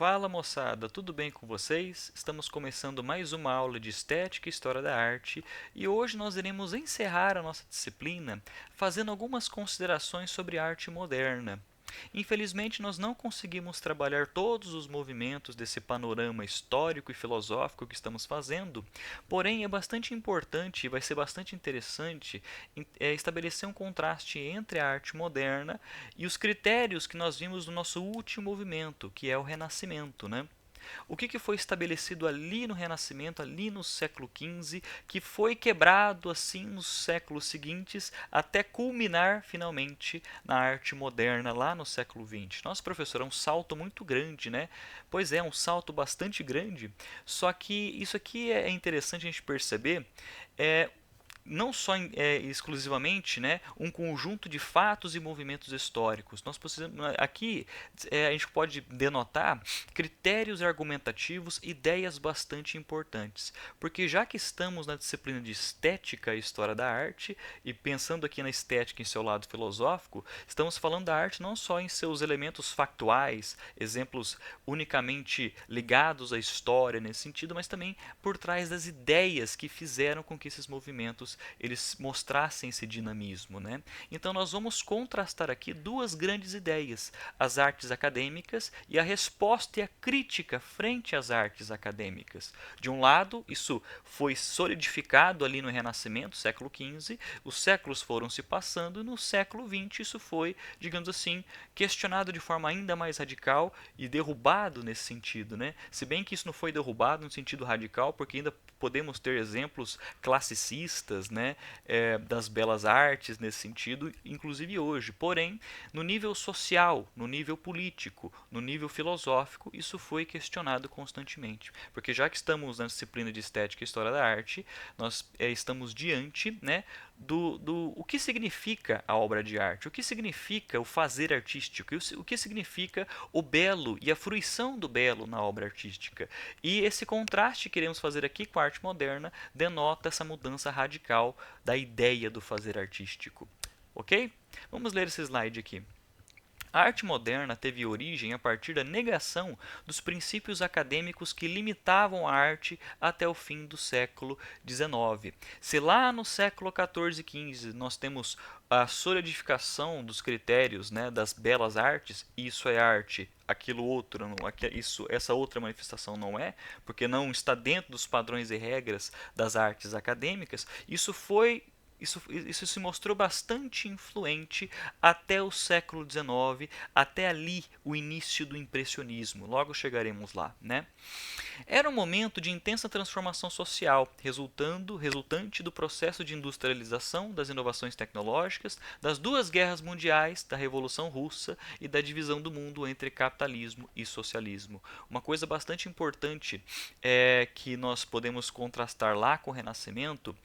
Fala moçada, tudo bem com vocês? Estamos começando mais uma aula de Estética e História da Arte e hoje nós iremos encerrar a nossa disciplina fazendo algumas considerações sobre arte moderna. Infelizmente, nós não conseguimos trabalhar todos os movimentos desse panorama histórico e filosófico que estamos fazendo, porém é bastante importante e vai ser bastante interessante estabelecer um contraste entre a arte moderna e os critérios que nós vimos no nosso último movimento, que é o Renascimento, né? O que foi estabelecido ali no Renascimento, ali no século XV, que foi quebrado assim nos séculos seguintes, até culminar finalmente na arte moderna lá no século XX. Nossa, professor, é um salto muito grande, né? Pois é, um salto bastante grande. Só que isso aqui é interessante a gente perceber. É, não só exclusivamente, né, um conjunto de fatos e movimentos históricos. Nós precisamos, aqui a gente pode denotar critérios argumentativos, ideias bastante importantes, porque já que estamos na disciplina de estética e história da arte e pensando aqui na estética em seu lado filosófico, estamos falando da arte não só em seus elementos factuais, exemplos unicamente ligados à história nesse sentido, mas também por trás das ideias que fizeram com que esses movimentos eles mostrassem esse dinamismo, né? Então nós vamos contrastar aqui duas grandes ideias, as artes acadêmicas e a resposta e a crítica frente às artes acadêmicas. De um lado, isso foi solidificado ali no Renascimento, século XV, os séculos foram se passando e no século XX isso foi, digamos assim, questionado de forma ainda mais radical e derrubado nesse sentido, né? Se bem que isso não foi derrubado no sentido radical, porque ainda podemos ter exemplos classicistas, né, das belas artes nesse sentido, inclusive hoje. Porém, no nível social, no nível político, no nível filosófico, isso foi questionado constantemente. Porque já que estamos na disciplina de Estética e História da Arte, nós estamos diante, né, do o que significa a obra de arte, o que significa o fazer artístico, o que significa o belo e a fruição do belo na obra artística. E esse contraste que queremos fazer aqui com a arte moderna denota essa mudança radical da ideia do fazer artístico. Ok? Vamos ler esse slide aqui. A arte moderna teve origem a partir da negação dos princípios acadêmicos que limitavam a arte até o fim do século XIX. Se lá no século XIV e XV nós temos a solidificação dos critérios, né, das belas artes, isso é arte, aquilo outro, não, isso, essa outra manifestação não é, porque não está dentro dos padrões e regras das artes acadêmicas, isso se mostrou bastante influente até o século XIX, até ali o início do impressionismo. Logo chegaremos lá, né? Era um momento de intensa transformação social, resultante do processo de industrialização, das inovações tecnológicas, das duas guerras mundiais, da Revolução Russa e da divisão do mundo entre capitalismo e socialismo. Uma coisa bastante importante que nós podemos contrastar lá com o Renascimento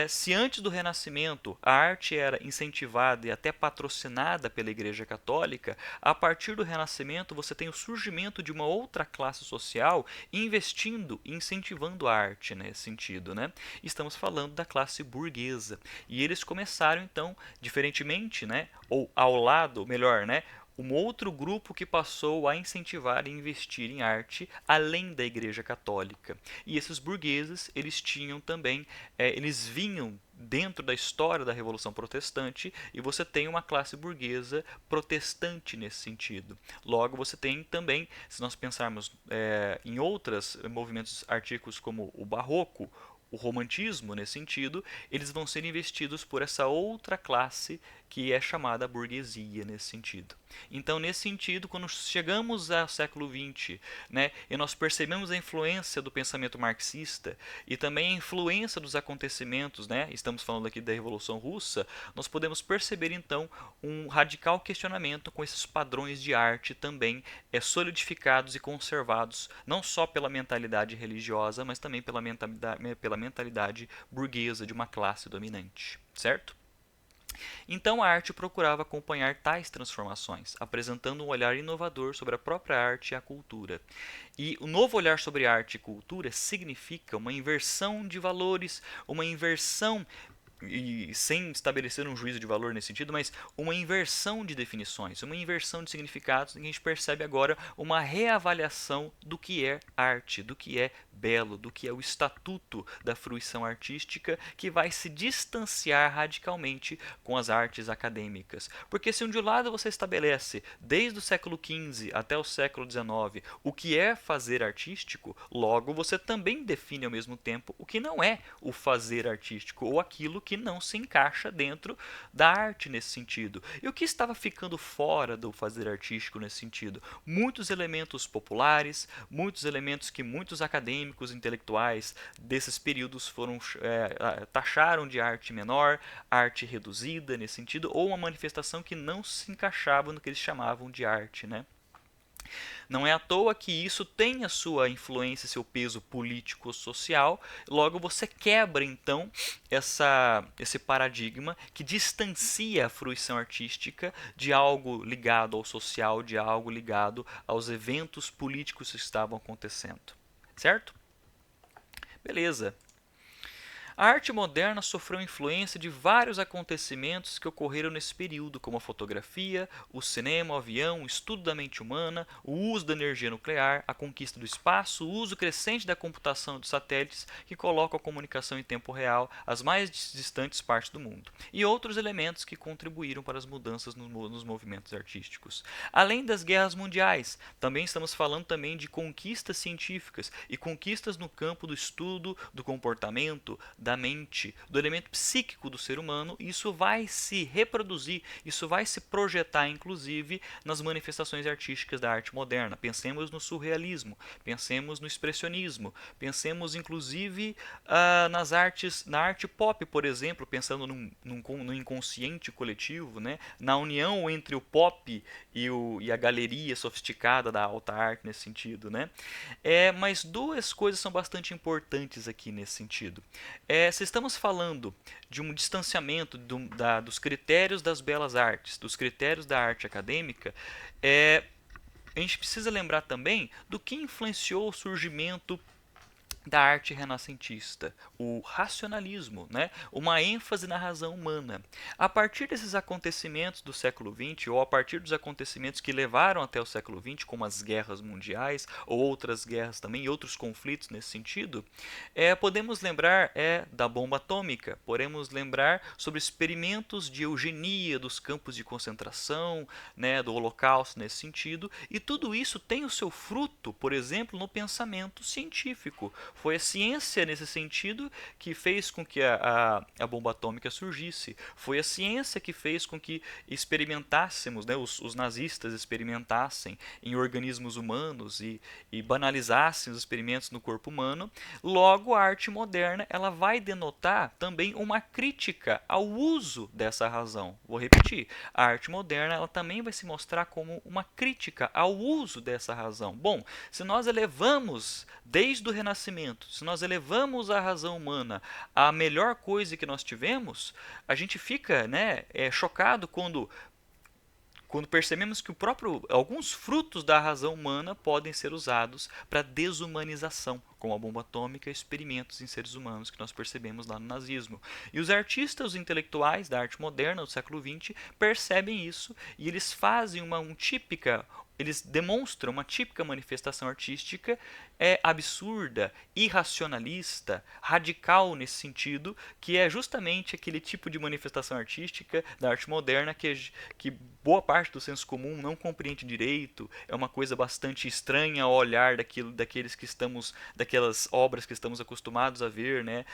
se antes do Renascimento a arte era incentivada e até patrocinada pela Igreja Católica, a partir do Renascimento você tem o surgimento de uma outra classe social investindo e incentivando a arte nesse sentido, né? Estamos falando da classe burguesa. E eles começaram então, diferentemente, né, ou ao lado, melhor, né, um outro grupo que passou a incentivar e investir em arte além da Igreja Católica. E esses burgueses, eles tinham também, eles vinham dentro da história da Revolução Protestante e você tem uma classe burguesa protestante nesse sentido. Logo, você tem também, se nós pensarmos em outros movimentos artísticos como o Barroco, o romantismo nesse sentido, eles vão ser investidos por essa outra classe que é chamada burguesia nesse sentido. Então, nesse sentido, quando chegamos ao século XX, né, e nós percebemos a influência do pensamento marxista e também a influência dos acontecimentos, né, estamos falando aqui da Revolução Russa, nós podemos perceber então um radical questionamento com esses padrões de arte também solidificados e conservados, não só pela mentalidade religiosa, mas também pela mentalidade burguesa de uma classe dominante, certo? Então a arte procurava acompanhar tais transformações, apresentando um olhar inovador sobre a própria arte e a cultura. E o novo olhar sobre arte e cultura significa uma inversão de valores, uma inversão e sem estabelecer um juízo de valor nesse sentido, mas uma inversão de definições, uma inversão de significados, em que a gente percebe agora uma reavaliação do que é arte, do que é belo, do que é o estatuto da fruição artística, que vai se distanciar radicalmente com as artes acadêmicas. Porque se de um lado você estabelece, desde o século XV até o século XIX, o que é fazer artístico, logo você também define ao mesmo tempo o que não é o fazer artístico, ou aquilo que não se encaixa dentro da arte nesse sentido. E o que estava ficando fora do fazer artístico nesse sentido? Muitos elementos populares, muitos elementos que muitos acadêmicos intelectuais desses períodos foram taxaram de arte menor, arte reduzida nesse sentido, ou uma manifestação que não se encaixava no que eles chamavam de arte, né? Não é à toa que isso tem a sua influência, seu peso político-social. Logo, você quebra, então, esse paradigma que distancia a fruição artística de algo ligado ao social, de algo ligado aos eventos políticos que estavam acontecendo. Certo? Beleza. A arte moderna sofreu influência de vários acontecimentos que ocorreram nesse período, como a fotografia, o cinema, o avião, o estudo da mente humana, o uso da energia nuclear, a conquista do espaço, o uso crescente da computação dos satélites que colocam a comunicação em tempo real às mais distantes partes do mundo, e outros elementos que contribuíram para as mudanças nos movimentos artísticos. Além das guerras mundiais, também estamos falando também de conquistas científicas e conquistas no campo do estudo do comportamento, da mente, do elemento psíquico do ser humano, e isso vai se reproduzir, isso vai se projetar inclusive nas manifestações artísticas da arte moderna. Pensemos no surrealismo, pensemos no expressionismo, pensemos inclusive na arte pop, por exemplo, pensando no inconsciente coletivo, né? Na união entre o pop e a galeria sofisticada da alta arte nesse sentido, né? Mas duas coisas são bastante importantes aqui nesse sentido. Se estamos falando de um distanciamento dos critérios das belas artes, dos critérios da arte acadêmica, a gente precisa lembrar também do que influenciou o surgimento da arte renascentista, o racionalismo, né? Uma ênfase na razão humana. A partir desses acontecimentos do século XX, ou a partir dos acontecimentos que levaram até o século XX, como as guerras mundiais, ou outras guerras também, e outros conflitos nesse sentido, podemos lembrar da bomba atômica, podemos lembrar sobre experimentos de eugenia dos campos de concentração, né, do Holocausto nesse sentido, e tudo isso tem o seu fruto, por exemplo, no pensamento científico. Foi a ciência, nesse sentido, que fez com que a bomba atômica surgisse. Foi a ciência que fez com que experimentássemos, né, os nazistas experimentassem em organismos humanos e banalizassem os experimentos no corpo humano. Logo, a arte moderna ela vai denotar também uma crítica ao uso dessa razão. Vou repetir, a arte moderna ela também vai se mostrar como uma crítica ao uso dessa razão. Bom, se nós elevamos desde o Renascimento, se nós elevamos a razão humana à melhor coisa que nós tivemos, a gente fica, né, chocado quando percebemos que alguns frutos da razão humana podem ser usados para desumanização, como a bomba atômica e experimentos em seres humanos que nós percebemos lá no nazismo. E os artistas, os intelectuais da arte moderna do século XX percebem isso e eles fazem eles demonstram uma típica manifestação artística absurda, irracionalista, radical nesse sentido, que é justamente aquele tipo de manifestação artística da arte moderna que boa parte do senso comum não compreende direito, é uma coisa bastante estranha ao olhar daquelas obras que estamos acostumados a ver, né?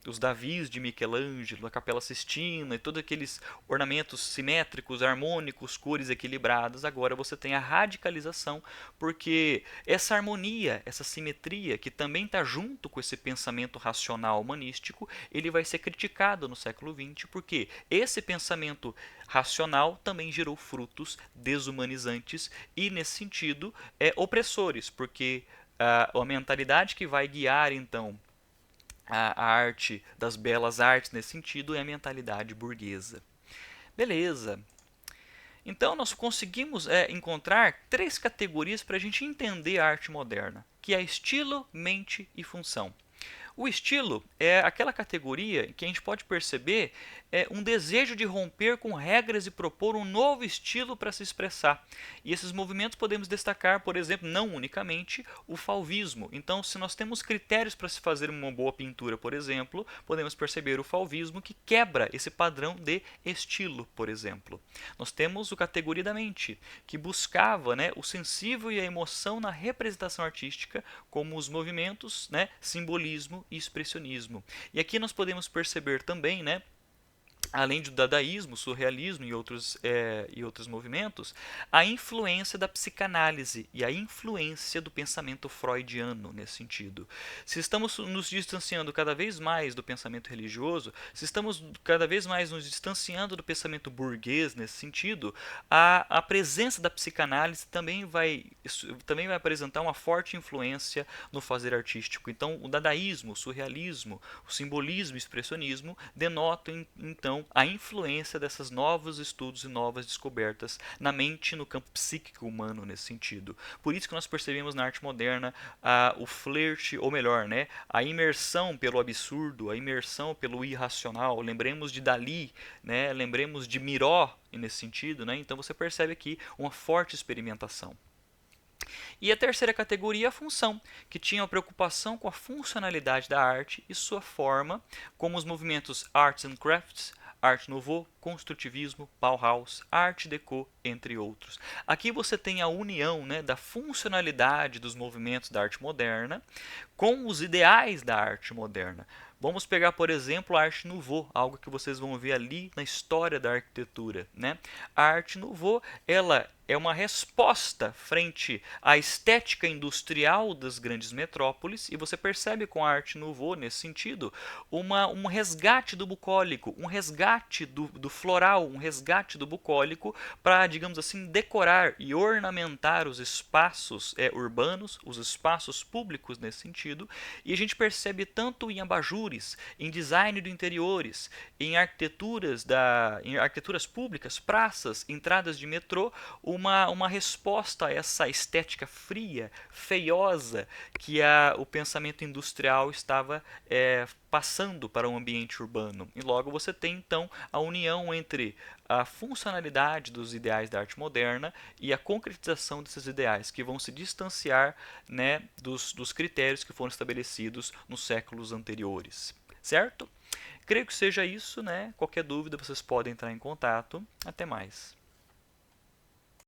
Os Davis de Michelangelo, a Capela Sistina e todos aqueles ornamentos simétricos, harmônicos, cores equilibradas. Agora você tem a radicalização, porque essa harmonia, essa simetria, que também está junto com esse pensamento racional humanístico, ele vai ser criticado no século XX, porque esse pensamento racional também gerou frutos desumanizantes e, nesse sentido, opressores, porque a mentalidade que vai guiar, então, a arte das belas artes nesse sentido é a mentalidade burguesa. Beleza. Então, nós conseguimos encontrar três categorias para a gente entender a arte moderna, que é estilo, mente e função. O estilo é aquela categoria que a gente pode perceber um desejo de romper com regras e propor um novo estilo para se expressar. E esses movimentos podemos destacar, por exemplo, não unicamente o fauvismo. Então, se nós temos critérios para se fazer uma boa pintura, por exemplo, podemos perceber o fauvismo que quebra esse padrão de estilo, por exemplo. Nós temos o categoria da mente, que buscava, né, o sensível e a emoção na representação artística, como os movimentos, né, simbolismo e expressionismo. E aqui nós podemos perceber também, né, além do dadaísmo, surrealismo e outros movimentos, a influência da psicanálise e a influência do pensamento freudiano nesse sentido. Se estamos nos distanciando cada vez mais do pensamento religioso, se estamos cada vez mais nos distanciando do pensamento burguês nesse sentido, a presença da psicanálise também vai apresentar uma forte influência no fazer artístico. Então, o dadaísmo, o surrealismo, o simbolismo e o expressionismo denotam, então, a influência desses novos estudos e novas descobertas na mente e no campo psíquico humano nesse sentido. Por isso que nós percebemos na arte moderna o flerte, ou melhor, né, a imersão pelo absurdo, a imersão pelo irracional. Lembremos de Dalí, né, lembremos de Miró nesse sentido. Né, então você percebe aqui uma forte experimentação. E a terceira categoria é a função, que tinha a preocupação com a funcionalidade da arte e sua forma, como os movimentos Arts and Crafts, Art Nouveau, Construtivismo, Bauhaus, Art Deco, entre outros. Aqui você tem a união, né, da funcionalidade dos movimentos da arte moderna com os ideais da arte moderna. Vamos pegar, por exemplo, a Arte Nouveau, algo que vocês vão ver ali na história da arquitetura. Né? A Arte Nouveau, ela é uma resposta frente à estética industrial das grandes metrópoles, e você percebe com a Arte Nouveau, nesse sentido, um resgate do bucólico, um resgate do floral, um resgate do bucólico para, digamos assim, decorar e ornamentar os espaços urbanos, os espaços públicos nesse sentido, e a gente percebe tanto em abajures, em design de interiores, em arquiteturas públicas, praças, entradas de metrô, uma resposta a essa estética fria, feiosa que o pensamento industrial estava passando para o ambiente urbano. E logo você tem então a união entre a funcionalidade dos ideais da arte moderna e a concretização desses ideais, que vão se distanciar, né, dos critérios que foram estabelecidos nos séculos anteriores. Certo? Creio que seja isso, né? Qualquer dúvida vocês podem entrar em contato. Até mais.